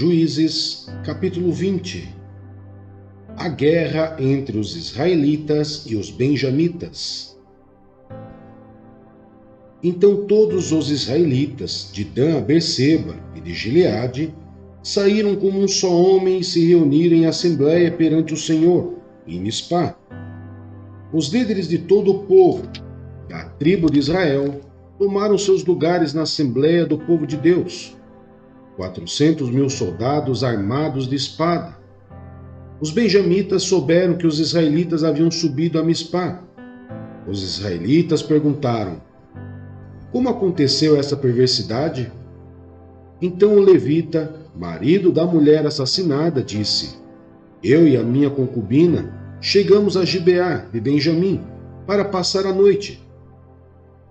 Juízes, capítulo 20. A guerra entre os israelitas e os benjamitas. Então todos os israelitas, de Dan a Berseba e de Gileade, saíram como um só homem e se reuniram em assembléia perante o Senhor, em Mispá. Os líderes de todo o povo, da tribo de Israel, tomaram seus lugares na assembléia do povo de Deus. 400.000 soldados armados de espada. Os benjamitas souberam que os israelitas haviam subido a Mispá. Os israelitas perguntaram: como aconteceu essa perversidade? Então o levita, marido da mulher assassinada, disse: eu e a minha concubina chegamos a Gibeá de Benjamim para passar a noite.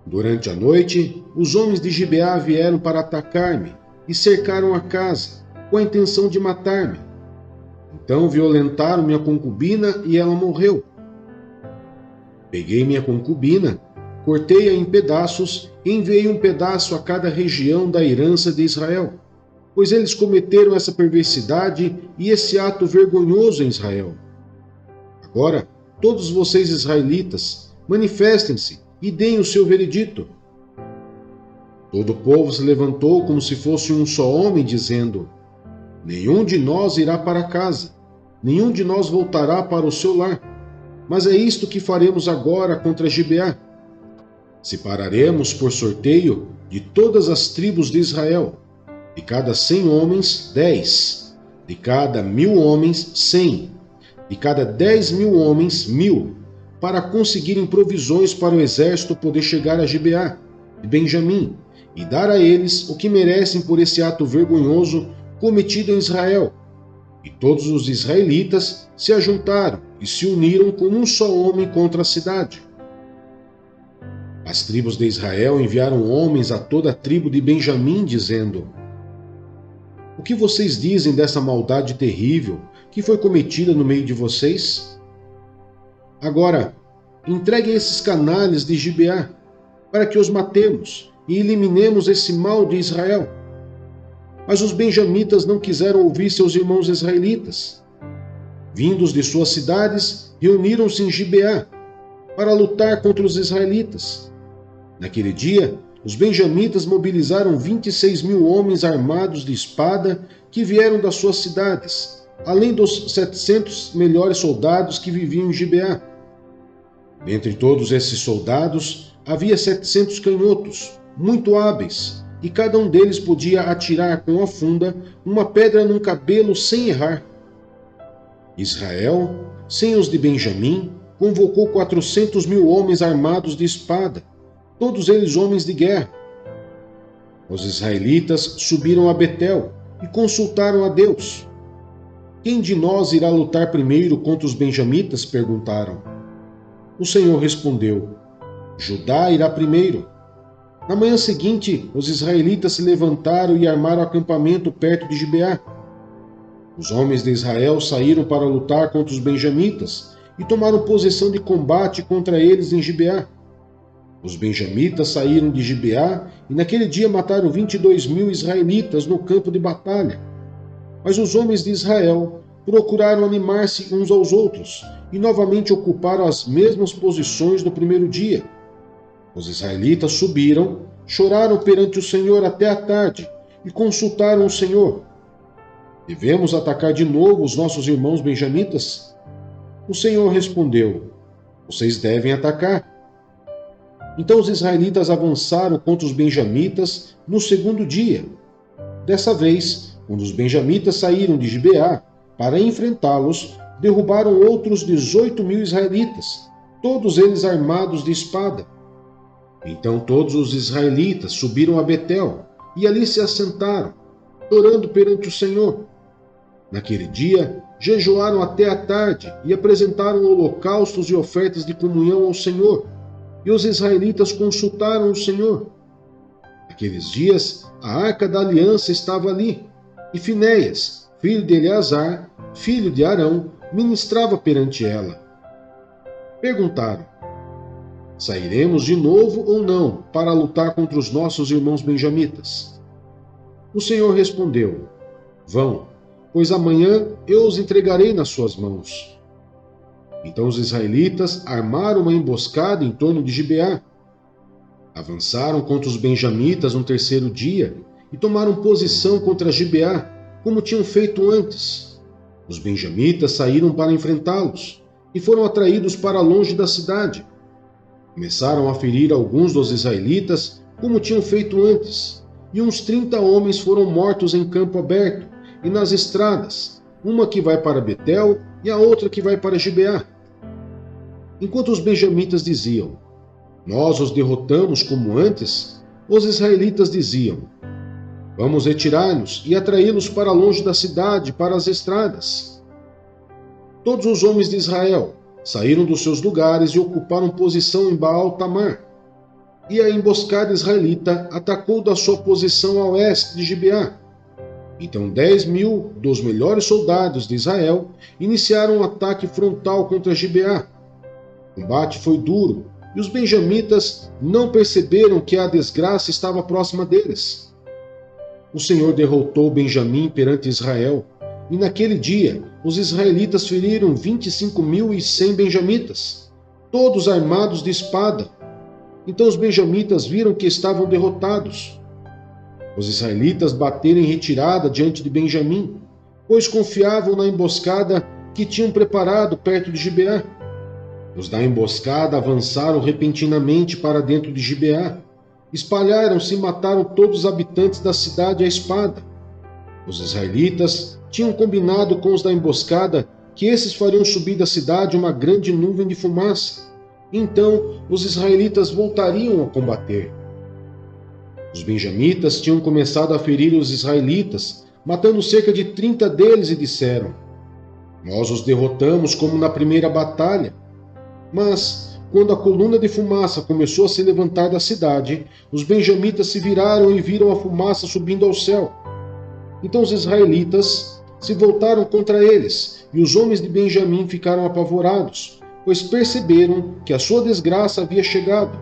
Durante a noite, os homens de Gibeá vieram para atacar-me e cercaram a casa, com a intenção de matar-me. Então violentaram minha concubina e ela morreu. Peguei minha concubina, cortei-a em pedaços e enviei um pedaço a cada região da herança de Israel, pois eles cometeram essa perversidade e esse ato vergonhoso em Israel. Agora, todos vocês israelitas, manifestem-se e deem o seu veredito. Todo o povo se levantou como se fosse um só homem, dizendo: nenhum de nós irá para casa, nenhum de nós voltará para o seu lar. Mas é isto que faremos agora contra Gibeá. Separaremos por sorteio de todas as tribos de Israel, de cada 100 homens, 10, de cada 1.000 homens, 100, de cada 10.000 homens, 1.000, para conseguirem provisões para o exército poder chegar a Gibeá, de Benjamim, e dar a eles o que merecem por esse ato vergonhoso cometido em Israel. E todos os israelitas se ajuntaram e se uniram como um só homem contra a cidade. As tribos de Israel enviaram homens a toda a tribo de Benjamim, dizendo: o que vocês dizem dessa maldade terrível que foi cometida no meio de vocês? Agora, entreguem esses canalhas de Gibeá, para que os matemos e eliminemos esse mal de Israel. Mas os benjamitas não quiseram ouvir seus irmãos israelitas. Vindos de suas cidades, reuniram-se em Gibeá para lutar contra os israelitas. Naquele dia, os benjamitas mobilizaram 26.000 homens armados de espada que vieram das suas cidades, além dos 700 melhores soldados que viviam em Gibeá. Dentre todos esses soldados, havia 700 canhotos, muito hábeis, e cada um deles podia atirar com a funda uma pedra num cabelo sem errar. Israel, sem os de Benjamim, convocou 400.000 homens armados de espada, todos eles homens de guerra. Os israelitas subiram a Betel e consultaram a Deus. Quem de nós irá lutar primeiro contra os benjamitas? Perguntaram. O Senhor respondeu: Judá irá primeiro. Na manhã seguinte, os israelitas se levantaram e armaram acampamento perto de Gibeá. Os homens de Israel saíram para lutar contra os benjamitas e tomaram posição de combate contra eles em Gibeá. Os benjamitas saíram de Gibeá e naquele dia mataram 22.000 israelitas no campo de batalha. Mas os homens de Israel procuraram animar-se uns aos outros e novamente ocuparam as mesmas posições do primeiro dia. Os israelitas subiram, choraram perante o Senhor até a tarde e consultaram o Senhor. Devemos atacar de novo os nossos irmãos benjamitas? O Senhor respondeu: vocês devem atacar. Então os israelitas avançaram contra os benjamitas no segundo dia. Dessa vez, quando os benjamitas saíram de Gibeá para enfrentá-los, derrubaram outros 18.000 israelitas, todos eles armados de espada. Então todos os israelitas subiram a Betel e ali se assentaram, chorando perante o Senhor. Naquele dia, jejuaram até a tarde e apresentaram holocaustos e ofertas de comunhão ao Senhor. E os israelitas consultaram o Senhor. Naqueles dias, a arca da aliança estava ali, e Finéias, filho de Eleazar, filho de Arão, ministrava perante ela. Perguntaram: sairemos de novo ou não para lutar contra os nossos irmãos benjamitas? O Senhor respondeu: Vão, pois amanhã eu os entregarei nas suas mãos. Então os israelitas armaram uma emboscada em torno de Gibeá. Avançaram contra os benjamitas no terceiro dia e tomaram posição contra Gibeá, como tinham feito antes. Os benjamitas saíram para enfrentá-los e foram atraídos para longe da cidade. Começaram a ferir alguns dos israelitas, como tinham feito antes, e uns 30 homens foram mortos em campo aberto e nas estradas, uma que vai para Betel e a outra que vai para Gibeá. Enquanto os benjamitas diziam: nós os derrotamos como antes, os israelitas diziam: vamos retirar-nos e atraí-los para longe da cidade, para as estradas. Todos os homens de Israel saíram dos seus lugares e ocuparam posição em Baal-Tamar. E a emboscada israelita atacou da sua posição a oeste de Gibeá. Então 10.000 dos melhores soldados de Israel iniciaram um ataque frontal contra Gibeá. O combate foi duro e os benjamitas não perceberam que a desgraça estava próxima deles. O Senhor derrotou Benjamim perante Israel, e naquele dia os israelitas feriram 25.100 benjamitas, todos armados de espada. Então os benjamitas viram que estavam derrotados. Os israelitas bateram em retirada diante de Benjamim, pois confiavam na emboscada que tinham preparado perto de Gibeá. Os da emboscada avançaram repentinamente para dentro de Gibeá, espalharam-se e mataram todos os habitantes da cidade à espada. Os israelitas tinham combinado com os da emboscada que esses fariam subir da cidade uma grande nuvem de fumaça. Então os israelitas voltariam a combater. Os benjamitas tinham começado a ferir os israelitas, matando cerca de 30 deles, e disseram: nós os derrotamos como na primeira batalha. Mas, quando a coluna de fumaça começou a se levantar da cidade, os benjamitas se viraram e viram a fumaça subindo ao céu. Então os israelitas se voltaram contra eles, e os homens de Benjamim ficaram apavorados, pois perceberam que a sua desgraça havia chegado.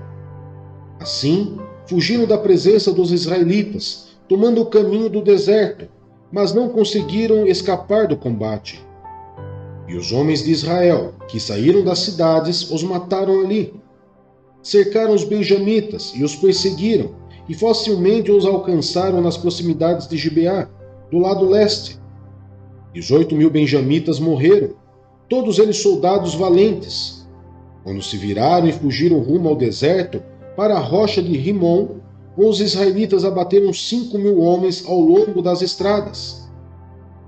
Assim, fugiram da presença dos israelitas, tomando o caminho do deserto, mas não conseguiram escapar do combate. E os homens de Israel, que saíram das cidades, os mataram ali. Cercaram os benjamitas e os perseguiram, e facilmente os alcançaram nas proximidades de Gibeá, do lado leste. 18.000 benjamitas morreram, todos eles soldados valentes. Quando se viraram e fugiram rumo ao deserto, para a rocha de Rimon, os israelitas abateram 5.000 homens ao longo das estradas.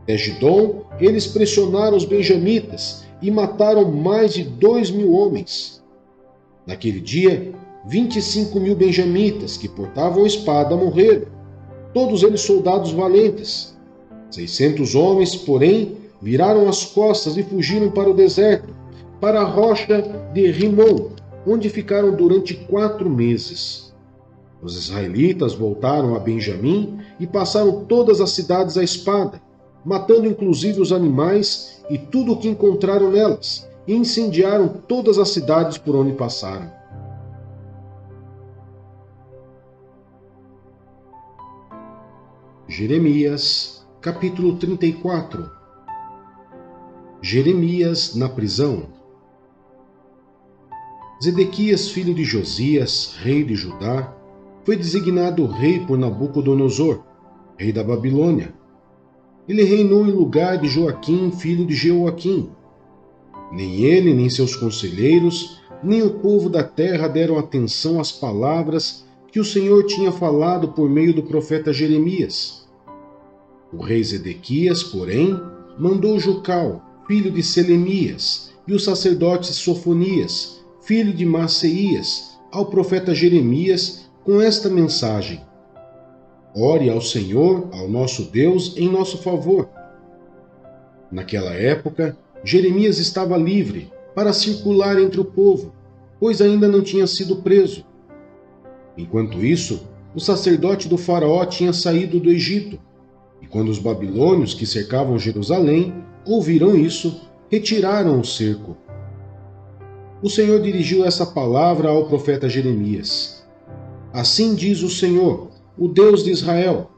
Até Gidom, eles pressionaram os benjamitas e mataram mais de 2.000 homens. Naquele dia, 25.000 benjamitas que portavam espada morreram, todos eles soldados valentes. 600 homens, porém, viraram as costas e fugiram para o deserto, para a rocha de Rimon, onde ficaram durante 4 meses. Os israelitas voltaram a Benjamim e passaram todas as cidades à espada, matando inclusive os animais e tudo o que encontraram nelas, e incendiaram todas as cidades por onde passaram. Jeremias, capítulo 34. Jeremias na prisão. Zedequias, filho de Josias, rei de Judá, foi designado rei por Nabucodonosor, rei da Babilônia. Ele reinou em lugar de Joaquim, filho de Jeoaquim. Nem ele, nem seus conselheiros, nem o povo da terra deram atenção às palavras que o Senhor tinha falado por meio do profeta Jeremias. O rei Zedequias, porém, mandou Jucal, filho de Selemias, e o sacerdote Sofonias, filho de Maaseias, ao profeta Jeremias, com esta mensagem: ore ao Senhor, ao nosso Deus, em nosso favor. Naquela época, Jeremias estava livre para circular entre o povo, pois ainda não tinha sido preso. Enquanto isso, o sacerdote do faraó tinha saído do Egito, e quando os babilônios que cercavam Jerusalém ouviram isso, retiraram o cerco. O Senhor dirigiu essa palavra ao profeta Jeremias: assim diz o Senhor, o Deus de Israel: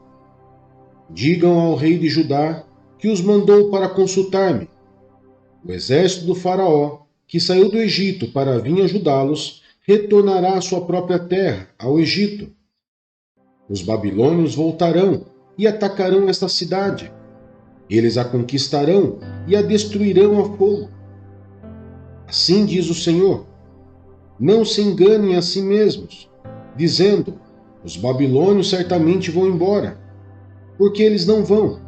Digam ao rei de Judá que os mandou para consultar-me. O exército do faraó, que saiu do Egito para vir ajudá-los, retornará à sua própria terra, ao Egito. Os babilônios voltarão e atacarão esta cidade. Eles a conquistarão e a destruirão a fogo. Assim diz o Senhor: não se enganem a si mesmos, dizendo: os babilônios certamente vão embora, porque eles não vão.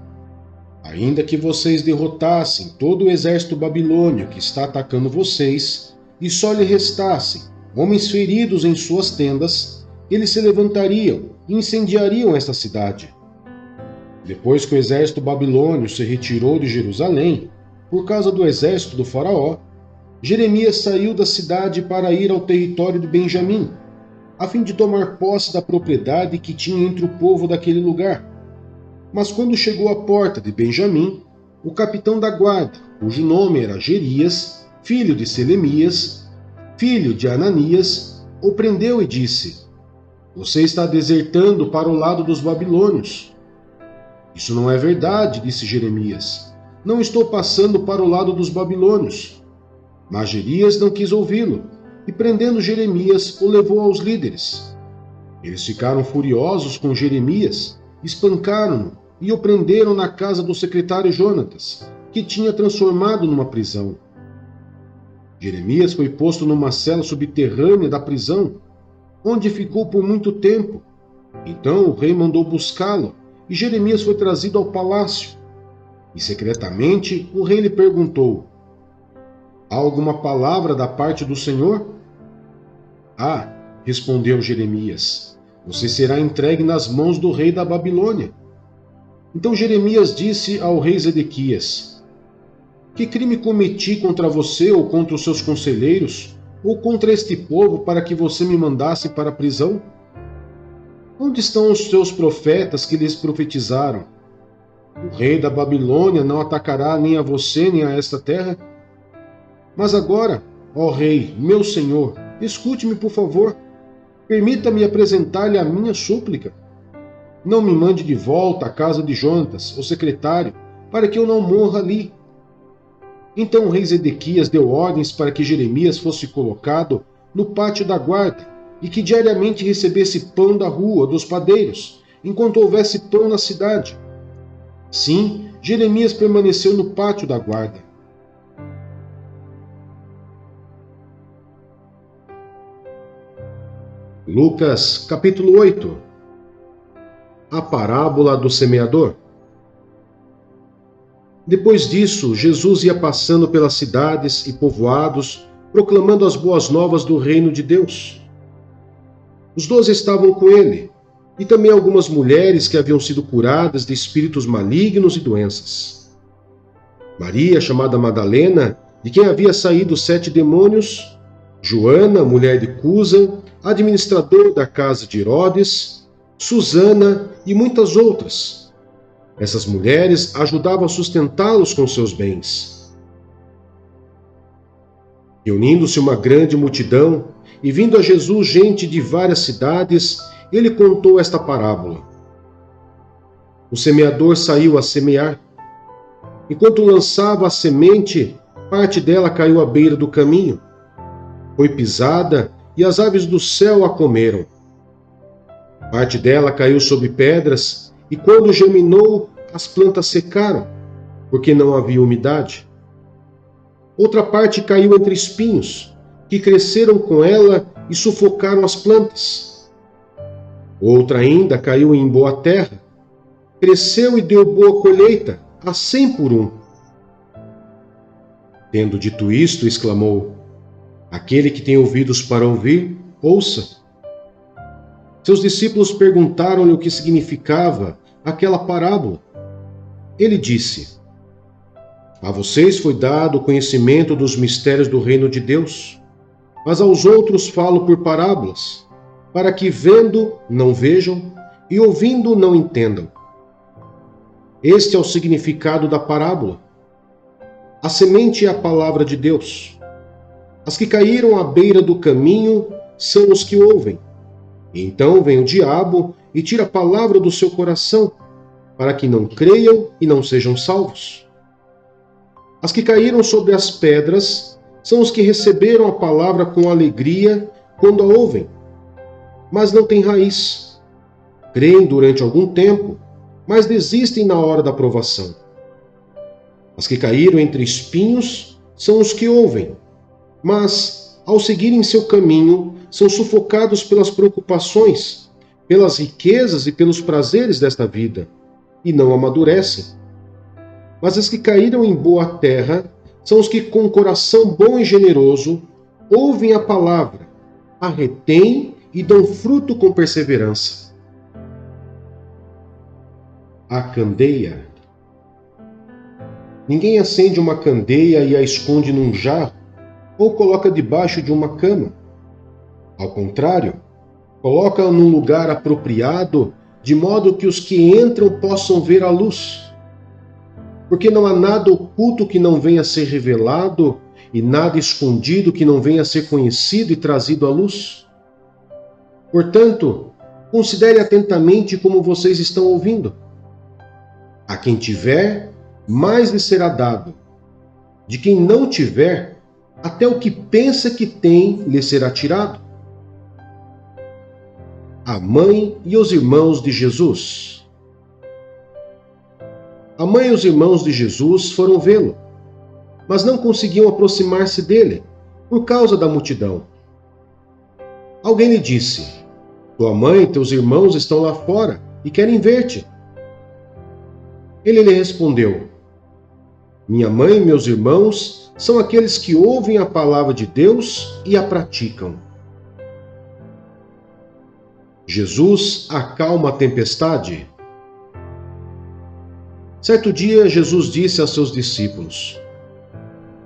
Ainda que vocês derrotassem todo o exército babilônio que está atacando vocês, e só lhe restassem homens feridos em suas tendas, eles se levantariam e incendiariam esta cidade. Depois que o exército babilônio se retirou de Jerusalém, por causa do exército do faraó, Jeremias saiu da cidade para ir ao território de Benjamim, a fim de tomar posse da propriedade que tinha entre o povo daquele lugar. Mas quando chegou à porta de Benjamim, o capitão da guarda, cujo nome era Jerias, filho de Selemias, filho de Ananias, o prendeu e disse: você está desertando para o lado dos babilônios. Isso não é verdade, disse Jeremias. Não estou passando para o lado dos babilônios. Mas Jerias não quis ouvi-lo, e prendendo Jeremias, o levou aos líderes. Eles ficaram furiosos com Jeremias, espancaram-no e o prenderam na casa do secretário Jonatas, que tinha transformado numa prisão. Jeremias foi posto numa cela subterrânea da prisão, onde ficou por muito tempo. Então o rei mandou buscá-lo, e Jeremias foi trazido ao palácio. E secretamente o rei lhe perguntou: há alguma palavra da parte do Senhor? Ah, respondeu Jeremias, você será entregue nas mãos do rei da Babilônia. Então Jeremias disse ao rei Zedequias: que crime cometi contra você ou contra os seus conselheiros, ou contra este povo, para que você me mandasse para a prisão? Onde estão os seus profetas que lhes profetizaram? O rei da Babilônia não atacará nem a você nem a esta terra? Mas agora, ó rei, meu senhor, escute-me por favor. Permita-me apresentar-lhe a minha súplica. Não me mande de volta à casa de Jonatas, o secretário, para que eu não morra ali. Então o rei Zedequias deu ordens para que Jeremias fosse colocado no pátio da guarda e que diariamente recebesse pão da rua dos padeiros, enquanto houvesse pão na cidade. Sim, Jeremias permaneceu no pátio da guarda. Lucas, capítulo 8. A parábola do semeador. Depois disso, Jesus ia passando pelas cidades e povoados, proclamando as boas novas do reino de Deus. Os 12 estavam com ele, e também algumas mulheres que haviam sido curadas de espíritos malignos e doenças. Maria, chamada Madalena, de quem havia saído 7 demônios, Joana, mulher de Cusa, administrador da casa de Herodes, Susana e muitas outras. Essas mulheres ajudavam a sustentá-los com seus bens. Reunindo-se uma grande multidão e vindo a Jesus gente de várias cidades, ele contou esta parábola. O semeador saiu a semear. Enquanto lançava a semente, parte dela caiu à beira do caminho. Foi pisada e as aves do céu a comeram. Parte dela caiu sobre pedras e quando germinou, as plantas secaram, porque não havia umidade. Outra parte caiu entre espinhos, que cresceram com ela e sufocaram as plantas. Outra ainda caiu em boa terra, cresceu e deu boa colheita, a 100 por 1. Tendo dito isto, exclamou: aquele que tem ouvidos para ouvir, ouça. Seus discípulos perguntaram-lhe o que significava aquela parábola. Ele disse: a vocês foi dado o conhecimento dos mistérios do reino de Deus, mas aos outros falo por parábolas, para que vendo não vejam e ouvindo não entendam. Este é o significado da parábola. A semente é a palavra de Deus. As que caíram à beira do caminho são os que ouvem. E então vem o diabo e tira a palavra do seu coração, para que não creiam e não sejam salvos. As que caíram sobre as pedras são os que receberam a palavra com alegria quando a ouvem, mas não têm raiz. Creem durante algum tempo, mas desistem na hora da provação. As que caíram entre espinhos são os que ouvem, mas, ao seguirem seu caminho, são sufocados pelas preocupações, pelas riquezas e pelos prazeres desta vida, e não amadurecem. Mas as que caíram em boa terra são os que, com coração bom e generoso, ouvem a palavra, a retêm e dão fruto com perseverança. A candeia. Ninguém acende uma candeia e a esconde num jarro ou coloca debaixo de uma cama. Ao contrário, coloca-a num lugar apropriado, de modo que os que entram possam ver a luz. Porque não há nada oculto que não venha a ser revelado, e nada escondido que não venha a ser conhecido e trazido à luz. Portanto, considere atentamente como vocês estão ouvindo. A quem tiver, mais lhe será dado. De quem não tiver, até o que pensa que tem lhe será tirado. A mãe e os irmãos de Jesus. A mãe e os irmãos de Jesus foram vê-lo, mas não conseguiam aproximar-se dele, por causa da multidão. Alguém lhe disse: tua mãe e teus irmãos estão lá fora e querem ver-te. Ele lhe respondeu: minha mãe e meus irmãos são aqueles que ouvem a palavra de Deus e a praticam. Jesus acalma a tempestade. Certo dia, Jesus disse a seus discípulos: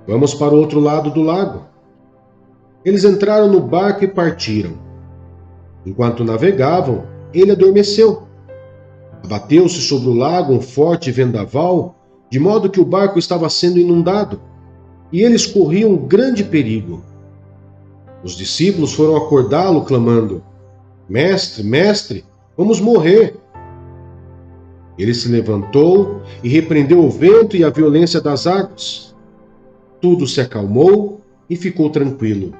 vamos para o outro lado do lago. Eles entraram no barco e partiram. Enquanto navegavam, ele adormeceu. Abateu-se sobre o lago um forte vendaval, de modo que o barco estava sendo inundado, e eles corriam grande perigo. Os discípulos foram acordá-lo, clamando: mestre, mestre, vamos morrer. Ele se levantou e repreendeu o vento e a violência das águas. Tudo se acalmou e ficou tranquilo.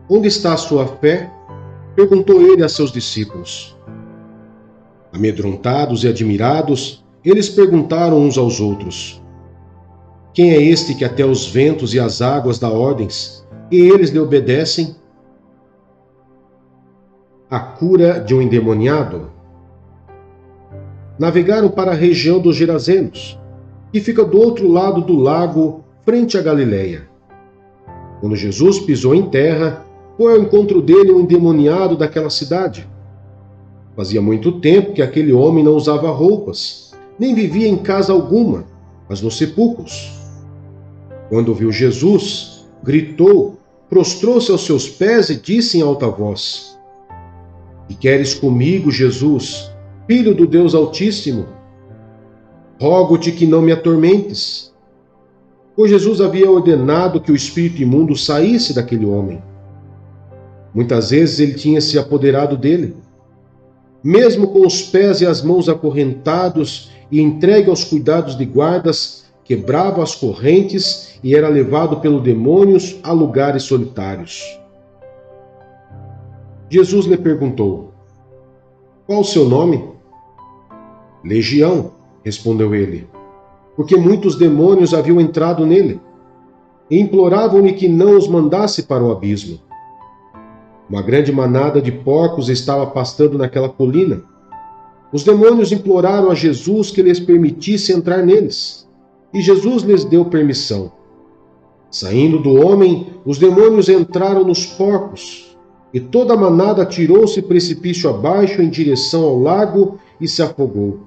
Onde está a sua fé? Perguntou ele a seus discípulos. Amedrontados e admirados, eles perguntaram uns aos outros: quem é este que até os ventos e as águas dá ordens, e eles lhe obedecem? A cura de um endemoniado. Navegaram para a região dos Gerazenos, que fica do outro lado do lago, frente à Galileia. Quando Jesus pisou em terra, foi ao encontro dele um endemoniado daquela cidade. Fazia muito tempo que aquele homem não usava roupas, nem vivia em casa alguma, mas nos sepulcros. Quando viu Jesus, gritou, prostrou-se aos seus pés e disse em alta voz: que queres comigo, Jesus, Filho do Deus Altíssimo? Rogo-te que não me atormentes. Pois Jesus havia ordenado que o espírito imundo saísse daquele homem. Muitas vezes ele tinha se apoderado dele. Mesmo com os pés e as mãos acorrentados e entregue aos cuidados de guardas, quebrava as correntes e era levado pelos demônios a lugares solitários. Jesus lhe perguntou: qual o seu nome? Legião, respondeu ele, porque muitos demônios haviam entrado nele, e imploravam-lhe que não os mandasse para o abismo. Uma grande manada de porcos estava pastando naquela colina. Os demônios imploraram a Jesus que lhes permitisse entrar neles, e Jesus lhes deu permissão. Saindo do homem, os demônios entraram nos porcos, e toda a manada atirou-se precipício abaixo em direção ao lago e se afogou.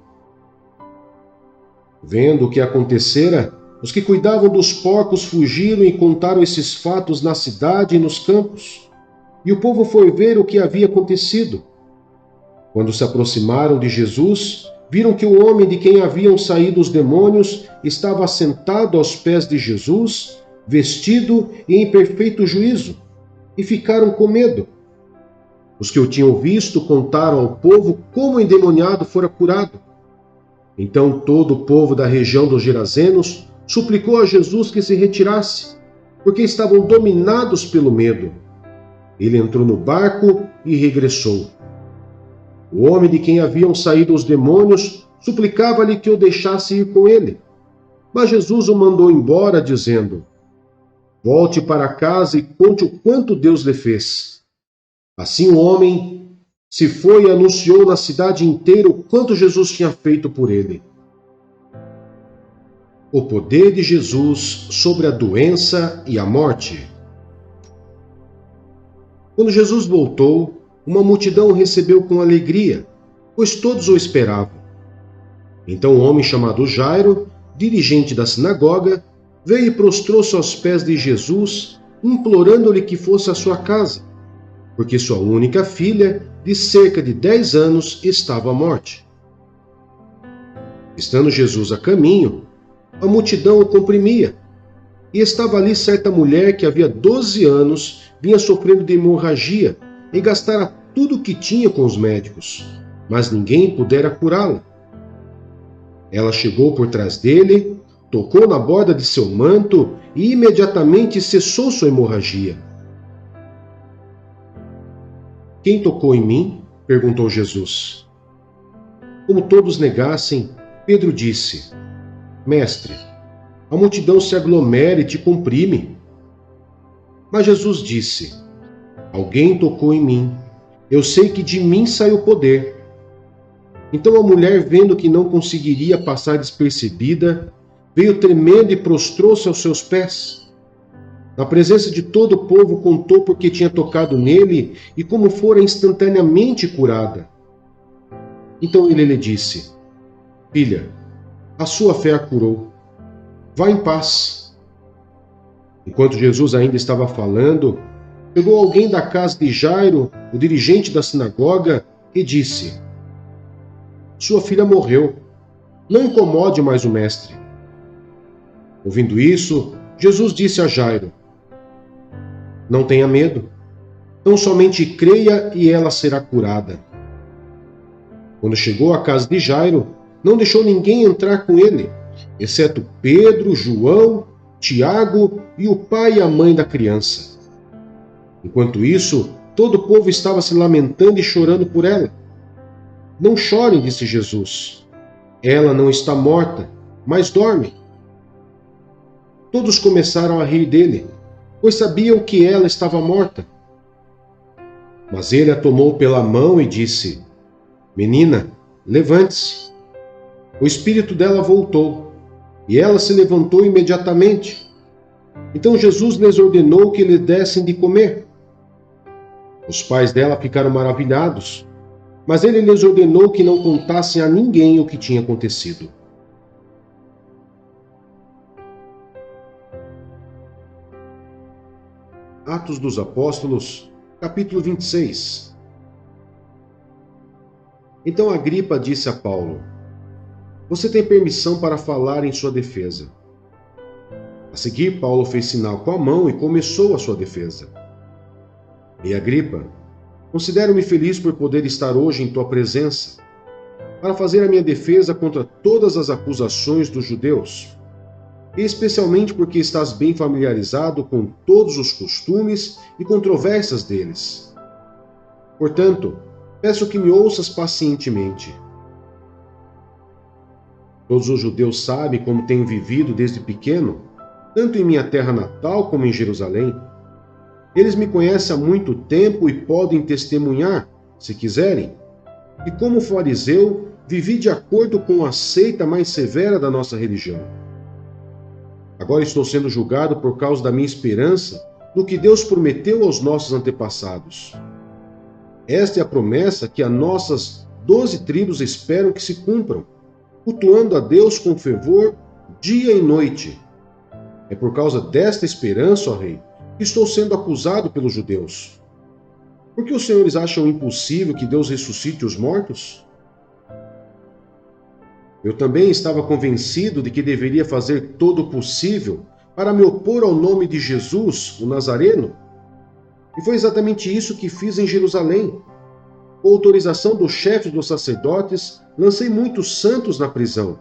Vendo o que acontecera, os que cuidavam dos porcos fugiram e contaram esses fatos na cidade e nos campos. E o povo foi ver o que havia acontecido. Quando se aproximaram de Jesus, viram que o homem de quem haviam saído os demônios estava assentado aos pés de Jesus, vestido e em perfeito juízo, e ficaram com medo. Os que o tinham visto contaram ao povo como o endemoniado fora curado. Então todo o povo da região dos Gerazenos suplicou a Jesus que se retirasse, porque estavam dominados pelo medo. Ele entrou no barco e regressou. O homem de quem haviam saído os demônios suplicava-lhe que o deixasse ir com ele. Mas Jesus o mandou embora, dizendo: volte para casa e conte o quanto Deus lhe fez. Assim o homem se foi e anunciou na cidade inteira o quanto Jesus tinha feito por ele. O poder de Jesus sobre a doença e a morte. Quando Jesus voltou, uma multidão o recebeu com alegria, pois todos o esperavam. Então um homem chamado Jairo, dirigente da sinagoga, veio e prostrou-se aos pés de Jesus, implorando-lhe que fosse à sua casa, porque sua única filha, de cerca de 10 anos, estava à morte. Estando Jesus a caminho, a multidão o comprimia, e estava ali certa mulher que havia 12 anos vinha sofrendo de hemorragia e gastara tudo o que tinha com os médicos, mas ninguém pudera curá-la. Ela chegou por trás dele, tocou na borda de seu manto e imediatamente cessou sua hemorragia. Quem tocou em mim? Perguntou Jesus. Como todos negassem, Pedro disse: Mestre, a multidão se aglomera e te comprime. Mas Jesus disse: alguém tocou em mim. Eu sei que de mim saiu poder. Então a mulher, vendo que não conseguiria passar despercebida, veio tremendo e prostrou-se aos seus pés. Na presença de todo o povo, contou porque tinha tocado nele e como fora instantaneamente curada. Então ele lhe disse: Filha, a sua fé a curou. Vá em paz. Enquanto Jesus ainda estava falando, chegou alguém da casa de Jairo, o dirigente da sinagoga, e disse: Sua filha morreu. Não incomode mais o mestre. Ouvindo isso, Jesus disse a Jairo: Não tenha medo. Tão somente creia e ela será curada. Quando chegou à casa de Jairo, não deixou ninguém entrar com ele, exceto Pedro, João, Tiago e o pai e a mãe da criança. Enquanto isso, todo o povo estava se lamentando e chorando por ela. Não chorem, disse Jesus. Ela não está morta, mas dorme. Todos começaram a rir dele, pois sabiam que ela estava morta. Mas ele a tomou pela mão e disse: Menina, levante-se. O espírito dela voltou, e ela se levantou imediatamente. Então Jesus lhes ordenou que lhe dessem de comer. Os pais dela ficaram maravilhados, mas ele lhes ordenou que não contassem a ninguém o que tinha acontecido. Atos dos Apóstolos, capítulo 26. Então Agripa disse a Paulo: Você tem permissão para falar em sua defesa. A seguir, Paulo fez sinal com a mão e começou a sua defesa. E Agripa, considero-me feliz por poder estar hoje em tua presença, para fazer a minha defesa contra todas as acusações dos judeus, e especialmente porque estás bem familiarizado com todos os costumes e controvérsias deles. Portanto, peço que me ouças pacientemente. Todos os judeus sabem como tenho vivido desde pequeno, tanto em minha terra natal como em Jerusalém. Eles me conhecem há muito tempo e podem testemunhar, se quiserem, que como fariseu vivi de acordo com a seita mais severa da nossa religião. Agora estou sendo julgado por causa da minha esperança no que Deus prometeu aos nossos antepassados. Esta é a promessa que as nossas 12 tribos esperam que se cumpram, cultuando a Deus com fervor dia e noite. É por causa desta esperança, ó rei, que estou sendo acusado pelos judeus. Por que os senhores acham impossível que Deus ressuscite os mortos? Eu também estava convencido de que deveria fazer todo o possível para me opor ao nome de Jesus, o Nazareno. E foi exatamente isso que fiz em Jerusalém. com autorização dos chefes dos sacerdotes, lancei muitos santos na prisão.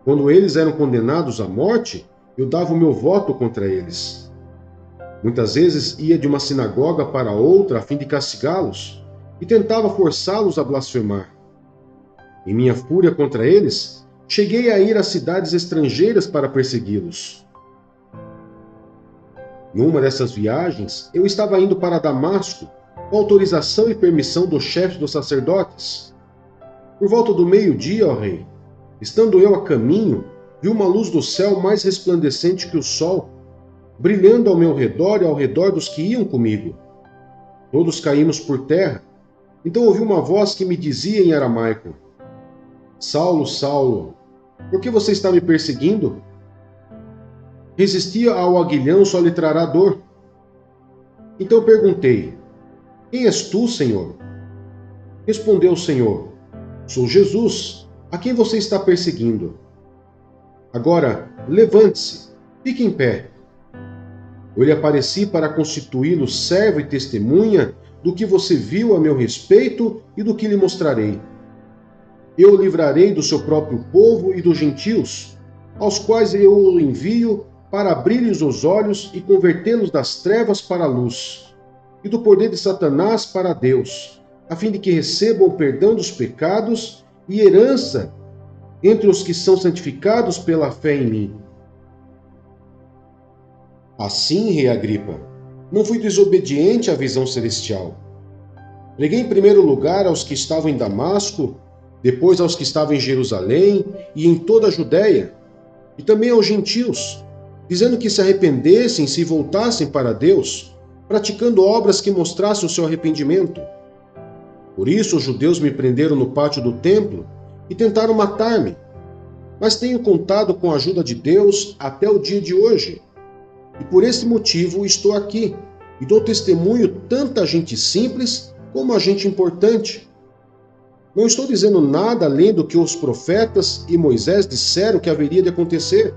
Quando eles eram condenados à morte, eu dava o meu voto contra eles. Muitas vezes ia de uma sinagoga para outra a fim de castigá-los e tentava forçá-los a blasfemar. Em minha fúria contra eles, cheguei a ir a cidades estrangeiras para persegui-los. Em uma dessas viagens, eu estava indo para Damasco, com autorização e permissão dos chefes dos sacerdotes. Por volta do meio-dia, ó rei, estando eu a caminho, vi uma luz do céu mais resplandecente que o sol, brilhando ao meu redor e ao redor dos que iam comigo. Todos caímos por terra. Então ouvi uma voz que me dizia em aramaico: Saulo, Saulo, por que você está me perseguindo? Resistia ao aguilhão, só lhe trará dor. Então perguntei: Quem és tu, Senhor? Respondeu o Senhor: Sou Jesus, a quem você está perseguindo. Agora, levante-se, fique em pé. Eu lhe apareci para constituí-lo servo e testemunha do que você viu a meu respeito e do que lhe mostrarei. Eu o livrarei do seu próprio povo e dos gentios, aos quais eu o envio para abrir-lhes os olhos e convertê-los das trevas para a luz, e do poder de Satanás para Deus, a fim de que recebam o perdão dos pecados e herança entre os que são santificados pela fé em mim. Assim, rei Agripa, não fui desobediente à visão celestial. Preguei em primeiro lugar aos que estavam em Damasco, depois aos que estavam em Jerusalém e em toda a Judéia, e também aos gentios, dizendo que se arrependessem e se voltassem para Deus, praticando obras que mostrassem o seu arrependimento. Por isso os judeus me prenderam no pátio do templo e tentaram matar-me, mas tenho contado com a ajuda de Deus até o dia de hoje. E por esse motivo estou aqui e dou testemunho tanto a gente simples como a gente importante. Não estou dizendo nada além do que os profetas e Moisés disseram que haveria de acontecer.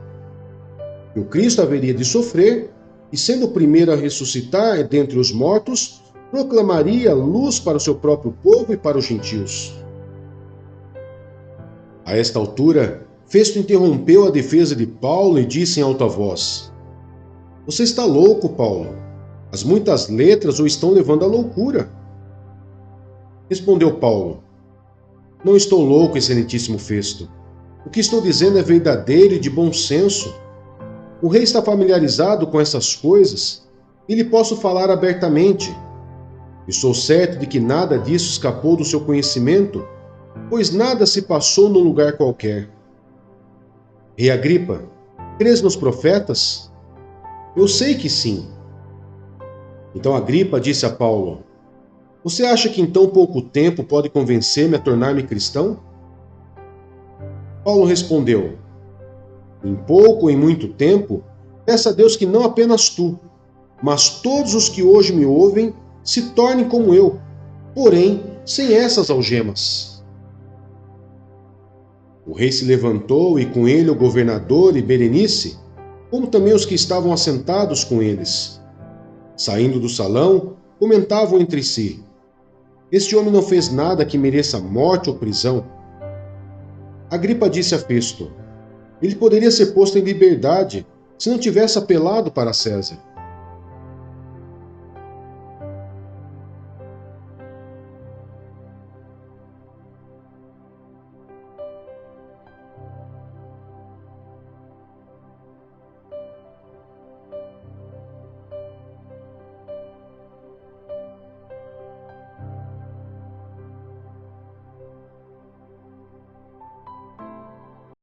Que o Cristo haveria de sofrer e, sendo o primeiro a ressuscitar dentre os mortos, proclamaria luz para o seu próprio povo e para os gentios. A esta altura, Festo interrompeu a defesa de Paulo e disse em alta voz: Você está louco, Paulo. As muitas letras o estão levando à loucura. Respondeu Paulo: Não estou louco, excelentíssimo Festo. O que estou dizendo é verdadeiro e de bom senso. O rei está familiarizado com essas coisas e lhe posso falar abertamente. Estou certo de que nada disso escapou do seu conhecimento, pois nada se passou num lugar qualquer. Rei Agripa, crês nos profetas? Eu sei que sim. Então Agripa disse a Paulo: Você acha que em tão pouco tempo pode convencer-me a tornar-me cristão? Paulo respondeu: Em pouco ou em muito tempo, peça a Deus que não apenas tu, mas todos os que hoje me ouvem se tornem como eu, porém sem essas algemas. O rei se levantou e com ele o governador e Berenice, como também os que estavam assentados com eles. Saindo do salão, comentavam entre si: Este homem não fez nada que mereça morte ou prisão. Agripa disse a Festo: Ele poderia ser posto em liberdade se não tivesse apelado para César.